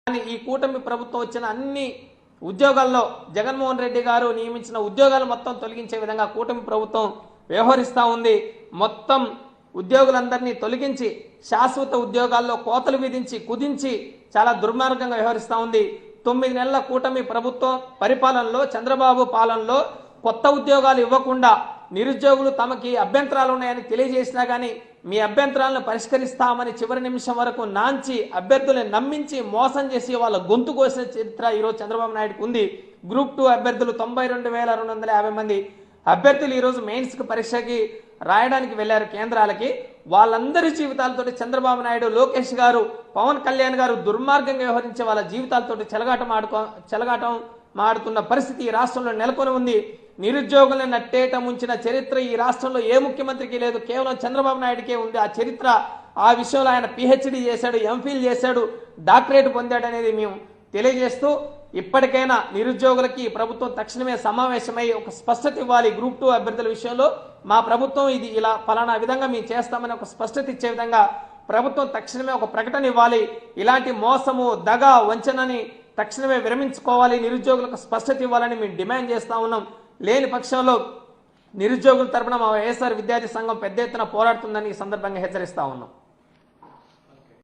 కానీ ఈ కూటమి ప్రభుత్వం వచ్చిన అన్ని ఉద్యోగాల్లో జగన్మోహన్ రెడ్డి గారు నియమించిన ఉద్యోగాలు మొత్తం తొలగించే విధంగా కూటమి ప్రభుత్వం వ్యవహరిస్తూ ఉంది. మొత్తం ఉద్యోగులందరినీ తొలగించి శాశ్వత ఉద్యోగాల్లో కోతలు విధించి కుదించి చాలా దుర్మార్గంగా వ్యవహరిస్తూ ఉంది. 9 నెలల కూటమి ప్రభుత్వం పరిపాలనలో చంద్రబాబు పాలనలో కొత్త ఉద్యోగాలు ఇవ్వకుండా నిరుద్యోగులు తమకి అభ్యంతరాలు ఉన్నాయని తెలియజేసినా కానీ మీ అభ్యంతరాలను పరిష్కరిస్తామని చివరి నిమిషం వరకు నాంచి అభ్యర్థులను నమ్మించి మోసం చేసి వాళ్ళ గొంతు కోసిన చరిత్ర ఈరోజు చంద్రబాబు నాయుడుకు ఉంది. గ్రూప్ 2 అభ్యర్థులు 92,250 మంది అభ్యర్థులు ఈరోజు మెయిన్స్కి పరీక్షకి రాయడానికి వెళ్లారు కేంద్రాలకి. వాళ్ళందరి జీవితాలతోటి చంద్రబాబు నాయుడు, లోకేష్ గారు, పవన్ కళ్యాణ్ గారు దుర్మార్గంగా వ్యవహరించే వాళ్ళ జీవితాలతోటి చెలగాటం మాడుతున్న పరిస్థితి ఈ రాష్ట్రంలో నెలకొని ఉంది. నిరుద్యోగులను నట్టేట ముంచిన చరిత్ర ఈ రాష్ట్రంలో ఏ ముఖ్యమంత్రికి లేదు, కేవలం చంద్రబాబు నాయుడుకే ఉంది ఆ చరిత్ర. ఆ విషయంలో ఆయన PhD చేశాడు, MPhil చేశాడు, డాక్టరేట్ పొందాడు అనేది మేము తెలియజేస్తూ ఇప్పటికైనా నిరుద్యోగులకి ప్రభుత్వం తక్షణమే సమావేశమై ఒక స్పష్టత ఇవ్వాలి. గ్రూప్ 2 అభ్యర్థుల విషయంలో మా ప్రభుత్వం ఇది ఇలా ఫలానా విధంగా మేము చేస్తామని ఒక స్పష్టత ఇచ్చే విధంగా ప్రభుత్వం తక్షణమే ఒక ప్రకటన ఇవ్వాలి. ఇలాంటి మోసము, దగ, వంచనని తక్షణమే విరమించుకోవాలి, నిరుద్యోగులకు స్పష్టత ఇవ్వాలని మేము డిమాండ్ చేస్తా ఉన్నాం. లేని పక్షంలో నిరుద్యోగుల తరపున మా వైఎస్ఆర్ విద్యార్థి సంఘం పెద్ద ఎత్తున పోరాడుతుందని ఈ సందర్భంగా హెచ్చరిస్తా ఉన్నాం.